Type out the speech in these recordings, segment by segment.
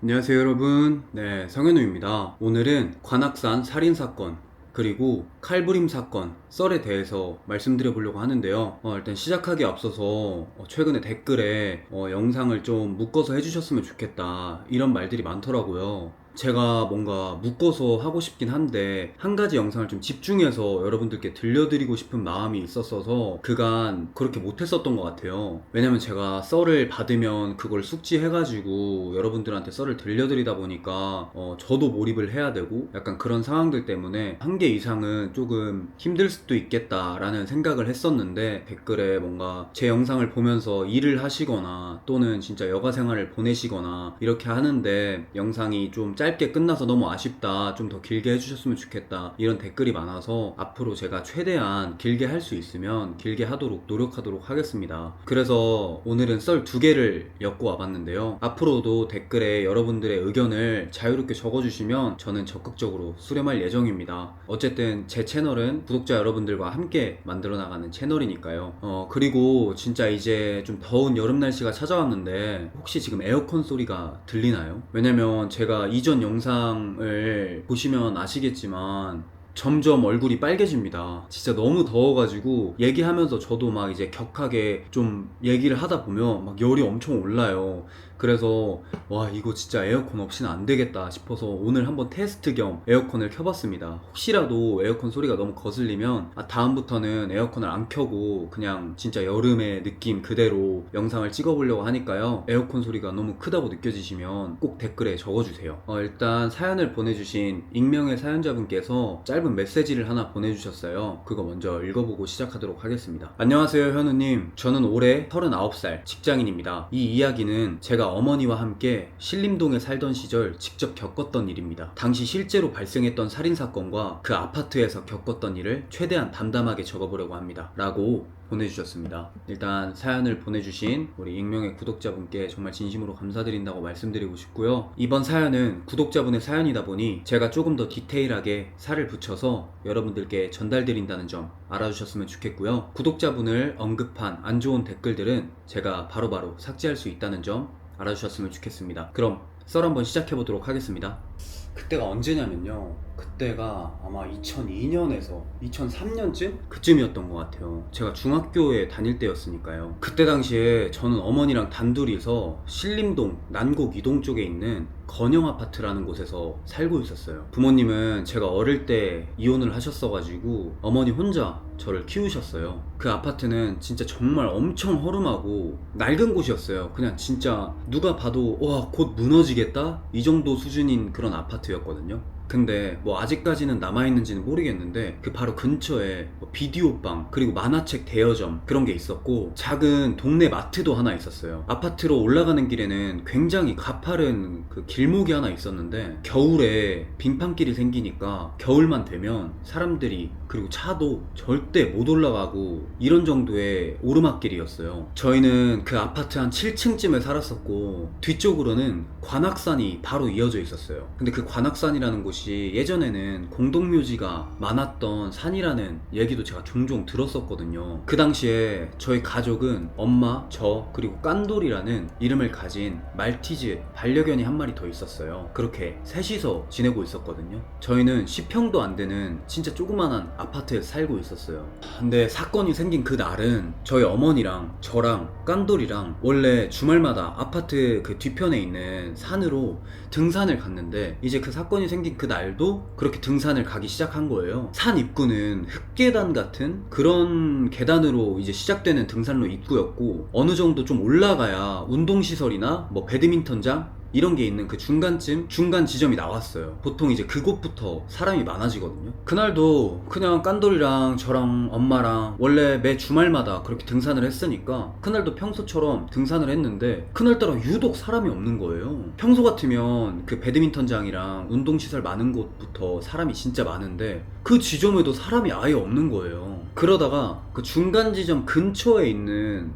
안녕하세요 여러분. 네, 성현우입니다. 오늘은 관악산 살인사건 그리고 칼부림 사건 썰에 대해서 말씀드려 보려고 하는데요. 일단 시작하기에 앞서서 최근에 댓글에 영상을 좀 묶어서 해주셨으면 좋겠다 이런 말들이 많더라고요. 제가 뭔가 묶어서 하고 싶긴 한데 한 가지 영상을 좀 집중해서 여러분들께 들려드리고 싶은 마음이 있었어서 그간 그렇게 못했었던 것 같아요. 왜냐면 제가 썰을 받으면 그걸 숙지해가지고 여러분들한테 썰을 들려드리다 보니까 저도 몰입을 해야 되고 약간 그런 상황들 때문에 한 개 이상은 조금 힘들 수도 있겠다라는 생각을 했었는데, 댓글에 뭔가 제 영상을 보면서 일을 하시거나 또는 진짜 여가 생활을 보내시거나 이렇게 하는데 영상이 좀 짧게 끝나서 너무 아쉽다, 좀 더 길게 해주셨으면 좋겠다 이런 댓글이 많아서 앞으로 제가 최대한 길게 할 수 있으면 길게 하도록 노력하도록 하겠습니다. 그래서 오늘은 썰 2개를 엮고 와봤는데요. 앞으로도 댓글에 여러분들의 의견을 자유롭게 적어주시면 저는 적극적으로 수렴할 예정입니다. 어쨌든 제 채널은 구독자 여러분들과 함께 만들어 나가는 채널이니까요. 그리고 진짜 이제 좀 더운 여름 날씨가 찾아왔는데 혹시 지금 에어컨 소리가 들리나요? 왜냐면 제가 이전 영상을 보시면 아시겠지만 점점 얼굴이 빨개집니다. 진짜 너무 더워가지고 얘기하면서 저도 막 이제 격하게 좀 얘기를 하다 보면 막 열이 엄청 올라요. 그래서 와, 이거 진짜 에어컨 없이는 안 되겠다 싶어서 오늘 한번 테스트 겸 에어컨을 켜봤습니다. 혹시라도 에어컨 소리가 너무 거슬리면 다음부터는 에어컨을 안 켜고 그냥 진짜 여름의 느낌 그대로 영상을 찍어보려고 하니까요. 에어컨 소리가 너무 크다고 느껴지시면 꼭 댓글에 적어주세요. 일단 사연을 보내주신 익명의 사연자분께서 짧은 메시지를 하나 보내주셨어요. 그거 먼저 읽어보고 시작하도록 하겠습니다. 안녕하세요 현우님, 저는 올해 39살 직장인입니다. 이 이야기는 제가 어머니와 함께 신림동에 살던 시절 직접 겪었던 일입니다. 당시 실제로 발생했던 살인사건과 그 아파트에서 겪었던 일을 최대한 담담하게 적어보려고 합니다 라고 보내주셨습니다. 일단 사연을 보내주신 우리 익명의 구독자분께 정말 진심으로 감사드린다고 말씀드리고 싶고요. 이번 사연은 구독자분의 사연이다 보니 제가 조금 더 디테일하게 살을 붙여서 여러분들께 전달드린다는 점 알아주셨으면 좋겠고요. 구독자분을 언급한 안 좋은 댓글들은 제가 바로바로 삭제할 수 있다는 점 알아주셨으면 좋겠습니다. 그럼 썰 한번 시작해보도록 하겠습니다. 그때가 언제냐면요, 그때가 아마 2002년에서 2003년쯤? 그쯤이었던 것 같아요. 제가 중학교에 다닐 때였으니까요. 그때 당시에 저는 어머니랑 단둘이서 신림동 난곡 이동 쪽에 있는 건영 아파트라는 곳에서 살고 있었어요. 부모님은 제가 어릴 때 이혼을 하셨어가지고 어머니 혼자 저를 키우셨어요. 그 아파트는 진짜 정말 엄청 허름하고 낡은 곳이었어요. 그냥 진짜 누가 봐도 와, 곧 무너지겠다 이 정도 수준인 그런 아파트였거든요. 근데 뭐 아직까지는 남아있는지는 모르겠는데 그 바로 근처에 뭐 비디오방 그리고 만화책 대여점 그런 게 있었고 작은 동네 마트도 하나 있었어요. 아파트로 올라가는 길에는 굉장히 가파른 그 길목이 하나 있었는데 겨울에 빙판길이 생기니까 겨울만 되면 사람들이 그리고 차도 절대 못 올라가고 이런 정도의 오르막길이었어요. 저희는 그 아파트 한 7층쯤에 살았었고 뒤쪽으로는 관악산이 바로 이어져 있었어요. 근데 그 관악산이라는 곳이 예전에는 공동묘지가 많았던 산이라는 얘기도 제가 종종 들었었거든요. 그 당시에 저희 가족은 엄마, 저, 그리고 깐돌이라는 이름을 가진 말티즈 반려견이 한 마리 더 있었어요. 그렇게 셋이서 지내고 있었거든요. 저희는 10평도 안 되는 진짜 조그만한 아파트에 살고 있었어요. 근데 사건이 생긴 그 날은 저희 어머니랑 저랑 깐돌이랑 원래 주말마다 아파트 그 뒤편에 있는 산으로 등산을 갔는데, 이제 그 사건이 생긴 그 날도 그렇게 등산을 가기 시작한 거예요. 산 입구는 흙계단 같은 그런 계단으로 이제 시작되는 등산로 입구였고, 어느 정도 좀 올라가야 운동시설이나 뭐 배드민턴장 이런 게 있는 그 중간 지점이 나왔어요. 보통 이제 그곳부터 사람이 많아지거든요. 그날도 그냥 깐돌이랑 저랑 엄마랑 원래 매 주말마다 그렇게 등산을 했으니까 그날도 평소처럼 등산을 했는데 그날따라 유독 사람이 없는 거예요. 평소 같으면 그 배드민턴장이랑 운동시설 많은 곳부터 사람이 진짜 많은데 그 지점에도 사람이 아예 없는 거예요. 그러다가 그 중간 지점 근처에 있는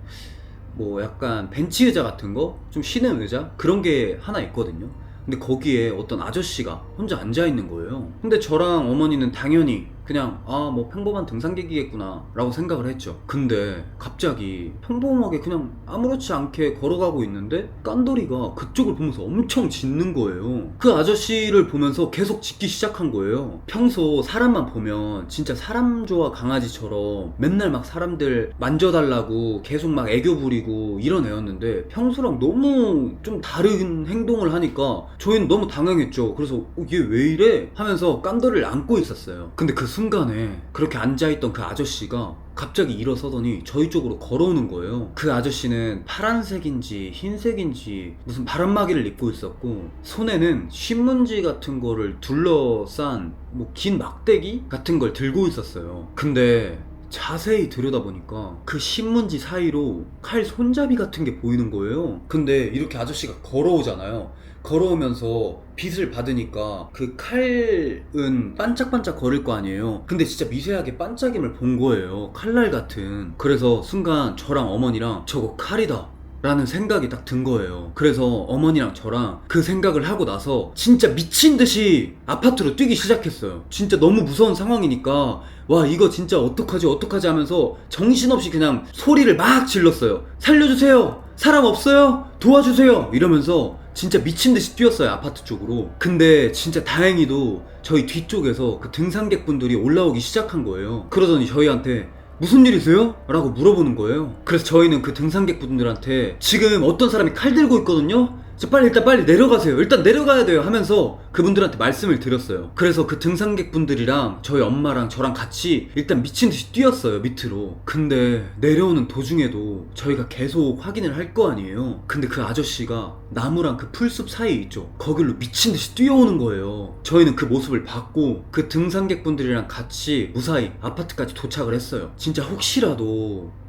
뭐 약간 벤치 의자 같은 거? 좀 쉬는 의자? 그런 게 하나 있거든요. 근데 거기에 어떤 아저씨가 혼자 앉아 있는 거예요. 근데 저랑 어머니는 당연히 그냥 뭐 평범한 등산객이겠구나 라고 생각을 했죠. 근데 갑자기 평범하게 그냥 아무렇지 않게 걸어가고 있는데 깐돌이가 그쪽을 보면서 엄청 짖는 거예요. 그 아저씨를 보면서 계속 짖기 시작한 거예요. 평소 사람만 보면 진짜 사람 좋아 강아지처럼 맨날 막 사람들 만져달라고 계속 막 애교 부리고 이런 애였는데 평소랑 너무 좀 다른 행동을 하니까 저희는 너무 당황했죠. 그래서 얘 왜 이래? 하면서 깐돌이를 안고 있었어요. 근데 그 순간에 그렇게 앉아있던 그 아저씨가 갑자기 일어서더니 저희 쪽으로 걸어오는 거예요. 그 아저씨는 파란색인지 흰색인지 무슨 바람막이를 입고 있었고 손에는 신문지 같은 거를 둘러싼 뭐 긴 막대기 같은 걸 들고 있었어요. 근데 자세히 들여다보니까 그 신문지 사이로 칼 손잡이 같은 게 보이는 거예요. 근데 이렇게 아저씨가 걸어오잖아요. 걸어오면서 빛을 받으니까 그 칼은 반짝반짝 거릴 거 아니에요. 근데 진짜 미세하게 반짝임을 본 거예요. 칼날 같은. 그래서 순간 저랑 어머니랑 저거 칼이다 라는 생각이 딱 든 거예요. 그래서 어머니랑 저랑 그 생각을 하고 나서 진짜 미친 듯이 아파트로 뛰기 시작했어요. 진짜 너무 무서운 상황이니까 와 이거 진짜 어떡하지 하면서 정신없이 그냥 소리를 막 질렀어요. 살려주세요! 사람 없어요? 도와주세요! 이러면서 진짜 미친 듯이 뛰었어요, 아파트 쪽으로. 근데 진짜 다행히도 저희 뒤쪽에서 그 등산객분들이 올라오기 시작한 거예요. 그러더니 저희한테 무슨 일이세요? 라고 물어보는 거예요. 그래서 저희는 그 등산객분들한테 지금 어떤 사람이 칼 들고 있거든요? 일단 빨리 내려가세요. 일단 내려가야 돼요 하면서 그분들한테 말씀을 드렸어요. 그래서 그 등산객분들이랑 저희 엄마랑 저랑 같이 일단 미친듯이 뛰었어요, 밑으로. 근데 내려오는 도중에도 저희가 계속 확인을 할 거 아니에요. 근데 그 아저씨가 나무랑 그 풀숲 사이에 있죠. 거길로 미친듯이 뛰어오는 거예요. 저희는 그 모습을 봤고 그 등산객분들이랑 같이 무사히 아파트까지 도착을 했어요. 진짜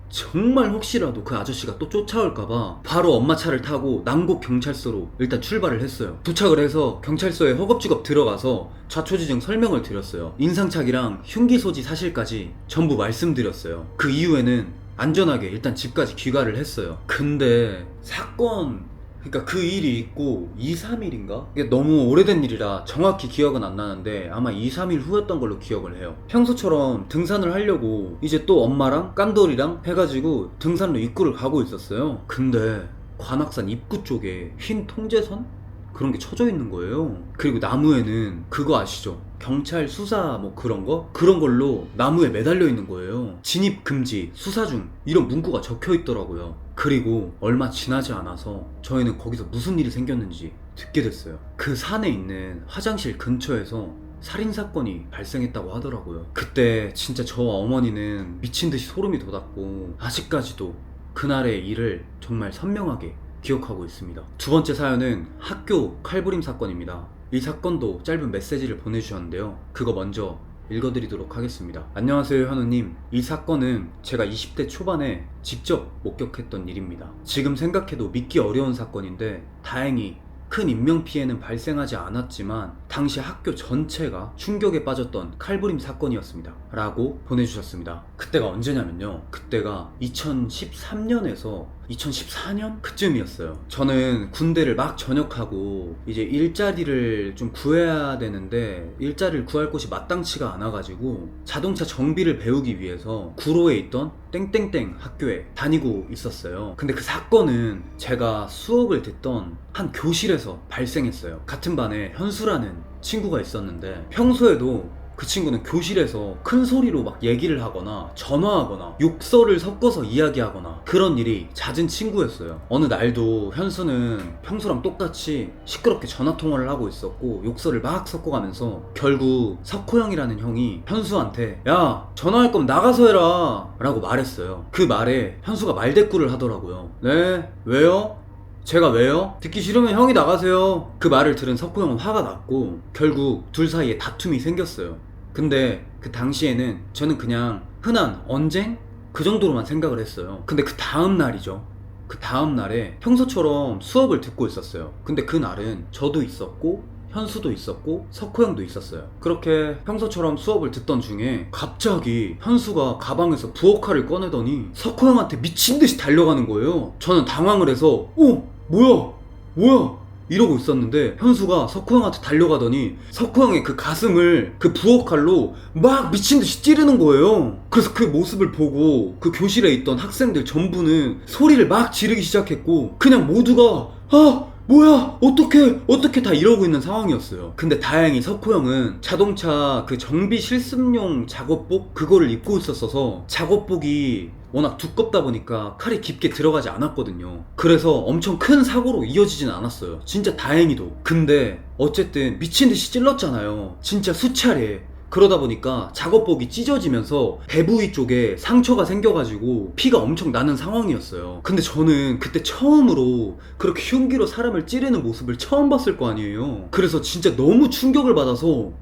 정말 혹시라도 그 아저씨가 또 쫓아올까봐 바로 엄마 차를 타고 남곡 경찰서로 일단 출발을 했어요. 도착을 해서 경찰서에 허겁지겁 들어가서 좌초지정 설명을 드렸어요. 인상착의랑 흉기 소지 사실까지 전부 말씀드렸어요. 그 이후에는 안전하게 일단 집까지 귀가를 했어요. 근데 그러니까 그 일이 있고 2, 3일인가? 이게 너무 오래된 일이라 정확히 기억은 안 나는데 아마 2, 3일 후였던 걸로 기억을 해요. 평소처럼 등산을 하려고 이제 또 엄마랑 깐돌이랑 해가지고 등산로 입구를 가고 있었어요. 근데 관악산 입구 쪽에 흰 통제선? 그런 게 쳐져 있는 거예요. 그리고 나무에는 그거 아시죠? 경찰 수사 뭐 그런 거? 그런 걸로 나무에 매달려 있는 거예요. 진입 금지, 수사 중 이런 문구가 적혀 있더라고요. 그리고 얼마 지나지 않아서 저희는 거기서 무슨 일이 생겼는지 듣게 됐어요. 그 산에 있는 화장실 근처에서 살인사건이 발생했다고 하더라고요. 그때 진짜 저와 어머니는 미친듯이 소름이 돋았고 아직까지도 그날의 일을 정말 선명하게 기억하고 있습니다. 두 번째 사연은 학교 칼부림 사건입니다. 이 사건도 짧은 메시지를 보내주셨는데요. 그거 먼저 읽어드리도록 하겠습니다. 안녕하세요 현우님. 이 사건은 제가 20대 초반에 직접 목격했던 일입니다. 지금 생각해도 믿기 어려운 사건인데 다행히 큰 인명피해는 발생하지 않았지만 당시 학교 전체가 충격에 빠졌던 칼부림 사건이었습니다 라고 보내주셨습니다. 그때가 언제냐면요, 그때가 2013년에서 2014년? 그쯤이었어요. 저는 군대를 막 전역하고 이제 일자리를 좀 구해야 되는데 일자리를 구할 곳이 마땅치가 않아가지고 자동차 정비를 배우기 위해서 구로에 있던 땡땡땡 학교에 다니고 있었어요. 근데 그 사건은 제가 수업을 듣던 한 교실에서 발생했어요. 같은 반에 현수라는 친구가 있었는데 평소에도 그 친구는 교실에서 큰 소리로 막 얘기를 하거나 전화하거나 욕설을 섞어서 이야기하거나 그런 일이 잦은 친구였어요. 어느 날도 현수는 평소랑 똑같이 시끄럽게 전화통화를 하고 있었고 욕설을 막 섞어가면서 결국 석호 형이라는 형이 현수한테 야 전화할 거면 나가서 해라 라고 말했어요. 그 말에 현수가 말대꾸를 하더라고요. 네? 왜요? 제가 왜요? 듣기 싫으면 형이 나가세요. 그 말을 들은 석호 형은 화가 났고 결국 둘 사이에 다툼이 생겼어요. 근데 그 당시에는 저는 그냥 흔한 언쟁? 그 정도로만 생각을 했어요. 근데 그 다음 날이죠. 그 다음 날에 평소처럼 수업을 듣고 있었어요. 근데 그날은 저도 있었고 현수도 있었고 석호 형도 있었어요. 그렇게 평소처럼 수업을 듣던 중에 갑자기 현수가 가방에서 부엌칼을 꺼내더니 석호 형한테 미친듯이 달려가는 거예요. 저는 당황을 해서 뭐야 이러고 있었는데 현수가 석호 형한테 달려가더니 석호 형의 그 가슴을 그 부엌칼로 막 미친듯이 찌르는 거예요. 그래서 그 모습을 보고 그 교실에 있던 학생들 전부는 소리를 막 지르기 시작했고 그냥 모두가 뭐야 어떻게 다 이러고 있는 상황이었어요. 근데 다행히 석호 형은 자동차 그 정비 실습용 작업복 그거를 입고 있었어서 작업복이 워낙 두껍다 보니까 칼이 깊게 들어가지 않았거든요. 그래서 엄청 큰 사고로 이어지진 않았어요. 진짜 다행히도. 근데 어쨌든 미친듯이 찔렀잖아요. 진짜 수차례. 그러다 보니까 작업복이 찢어지면서 배 부위 쪽에 상처가 생겨가지고 피가 엄청 나는 상황이었어요. 근데 저는 그때 처음으로 그렇게 흉기로 사람을 찌르는 모습을 처음 봤을 거 아니에요. 그래서 진짜 너무 충격을 받아서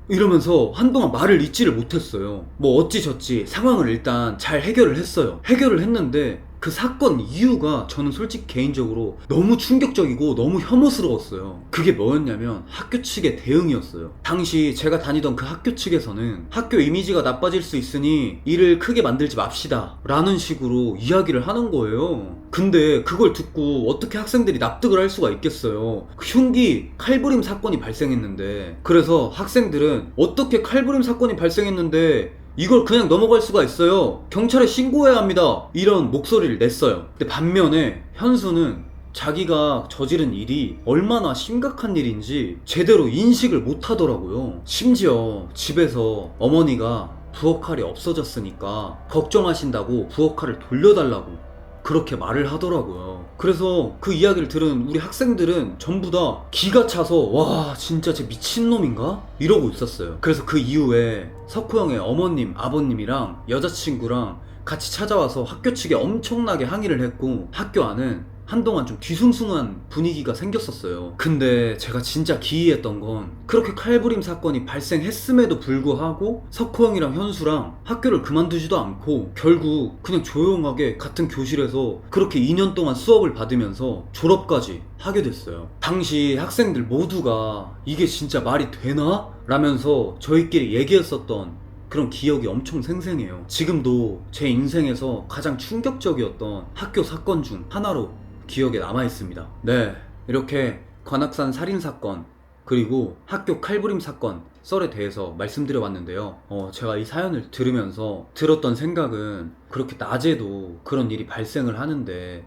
이러면서 한동안 말을 잇지를 못했어요. 뭐 어찌저찌 상황을 일단 잘 해결을 했어요. 해결을 했는데 그 사건 이유가 저는 솔직히 개인적으로 너무 충격적이고 너무 혐오스러웠어요. 그게 뭐였냐면 학교 측의 대응이었어요. 당시 제가 다니던 그 학교 측에서는 학교 이미지가 나빠질 수 있으니 일을 크게 만들지 맙시다 라는 식으로 이야기를 하는 거예요. 근데 그걸 듣고 어떻게 학생들이 납득을 할 수가 있겠어요. 흉기 칼부림 사건이 발생했는데, 그래서 학생들은 어떻게 칼부림 사건이 발생했는데 이걸 그냥 넘어갈 수가 있어요, 경찰에 신고해야 합니다, 이런 목소리를 냈어요. 근데 반면에 현수는 자기가 저지른 일이 얼마나 심각한 일인지 제대로 인식을 못 하더라고요. 심지어 집에서 어머니가 부엌칼이 없어졌으니까 걱정하신다고 부엌칼을 돌려달라고 그렇게 말을 하더라고요. 그래서 그 이야기를 들은 우리 학생들은 전부 다 기가 차서 와 진짜 쟤 미친놈인가? 이러고 있었어요. 그래서 그 이후에 석호 형의 어머님, 아버님이랑 여자친구랑 같이 찾아와서 학교 측에 엄청나게 항의를 했고 학교 안은 한동안 좀 뒤숭숭한 분위기가 생겼었어요. 근데 제가 진짜 기이했던 건 그렇게 칼부림 사건이 발생했음에도 불구하고 석호 형이랑 현수랑 학교를 그만두지도 않고 결국 그냥 조용하게 같은 교실에서 그렇게 2년 동안 수업을 받으면서 졸업까지 하게 됐어요. 당시 학생들 모두가 이게 진짜 말이 되나? 라면서 저희끼리 얘기했었던 그런 기억이 엄청 생생해요. 지금도 제 인생에서 가장 충격적이었던 학교 사건 중 하나로 기억에 남아있습니다. 네, 이렇게 관악산 살인사건 그리고 학교 칼부림 사건 썰에 대해서 말씀드려봤는데요. 제가 이 사연을 들으면서 들었던 생각은 그렇게 낮에도 그런 일이 발생을 하는데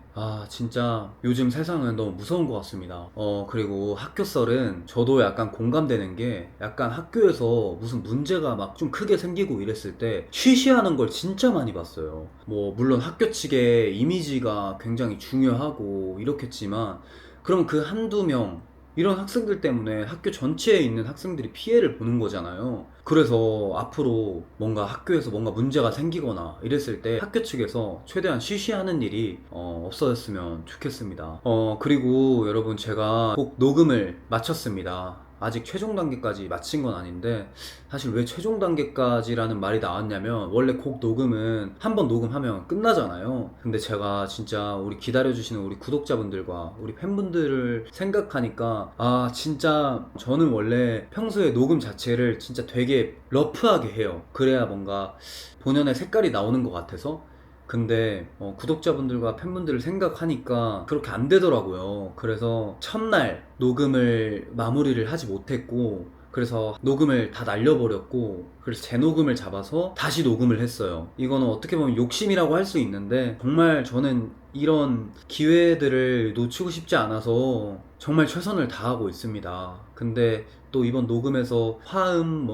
진짜 요즘 세상은 너무 무서운 것 같습니다. 그리고 학교 썰은 저도 약간 공감되는 게 약간 학교에서 무슨 문제가 막 좀 크게 생기고 이랬을 때 쉬쉬하는 걸 진짜 많이 봤어요. 뭐 물론 학교 측의 이미지가 굉장히 중요하고 이렇겠지만 그럼 그 한두 명 이런 학생들 때문에 학교 전체에 있는 학생들이 피해를 보는 거잖아요. 그래서 앞으로 뭔가 학교에서 뭔가 문제가 생기거나 이랬을 때 학교 측에서 최대한 쉬쉬하는 일이 없어졌으면 좋겠습니다. 그리고 여러분 제가 곡 녹음을 마쳤습니다. 아직 최종 단계까지 마친 건 아닌데 사실 왜 최종 단계까지라는 말이 나왔냐면 원래 곡 녹음은 한 번 녹음하면 끝나잖아요. 근데 제가 진짜 우리 기다려주시는 우리 구독자분들과 우리 팬분들을 생각하니까 진짜 저는 원래 평소에 녹음 자체를 진짜 되게 러프하게 해요. 그래야 뭔가 본연의 색깔이 나오는 것 같아서. 근데 구독자분들과 팬분들을 생각하니까 그렇게 안 되더라고요. 그래서 첫날 녹음을 마무리를 하지 못했고 그래서 녹음을 다 날려버렸고 그래서 재녹음을 잡아서 다시 녹음을 했어요. 이거는 어떻게 보면 욕심이라고 할 수 있는데 정말 저는 이런 기회들을 놓치고 싶지 않아서 정말 최선을 다하고 있습니다. 근데 또 이번 녹음에서 화음,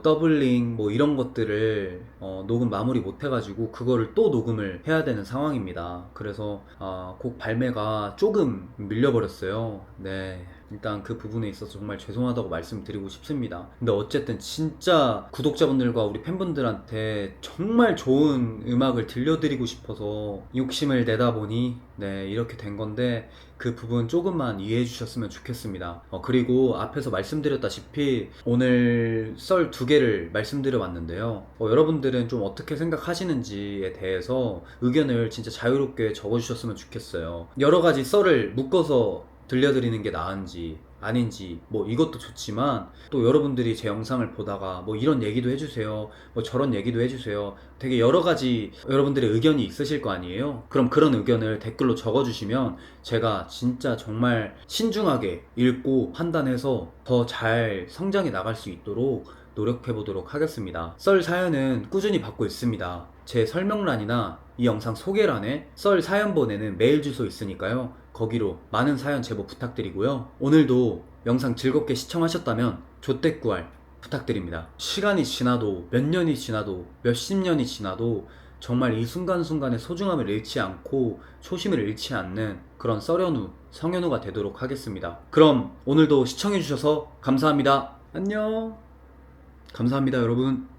더블링 이런 것들을 녹음 마무리 못 해가지고 그거를 또 녹음을 해야 되는 상황입니다. 그래서 곡 발매가 조금 밀려버렸어요. 네, 일단 그 부분에 있어서 정말 죄송하다고 말씀드리고 싶습니다. 근데 어쨌든 진짜 구독자분들과 우리 팬분들한테 정말 좋은 음악을 들려드리고 싶어서 욕심을 내다 보니 이렇게 된 건데 그 부분 조금만 이해해 주셨으면 좋겠습니다. 그리고 앞에서 말씀드렸다시피 오늘 썰 2개를 말씀드려 봤는데요. 여러분들은 좀 어떻게 생각하시는지에 대해서 의견을 진짜 자유롭게 적어주셨으면 좋겠어요. 여러 가지 썰을 묶어서 들려드리는 게 나은지 아닌지 뭐 이것도 좋지만, 또 여러분들이 제 영상을 보다가 뭐 이런 얘기도 해주세요, 뭐 저런 얘기도 해주세요, 되게 여러 가지 여러분들의 의견이 있으실 거 아니에요. 그럼 그런 의견을 댓글로 적어주시면 제가 진짜 정말 신중하게 읽고 판단해서 더 잘 성장해 나갈 수 있도록 노력해 보도록 하겠습니다. 썰 사연은 꾸준히 받고 있습니다. 제 설명란이나 이 영상 소개란에 썰 사연 보내는 메일 주소 있으니까요, 거기로 많은 사연 제보 부탁드리고요. 오늘도 영상 즐겁게 시청하셨다면 조댓구알 부탁드립니다. 시간이 지나도 몇 년이 지나도 몇십 년이 지나도 정말 이 순간순간의 소중함을 잃지 않고 초심을 잃지 않는 그런 썰현우, 성현우가 되도록 하겠습니다. 그럼 오늘도 시청해주셔서 감사합니다. 안녕. 감사합니다, 여러분.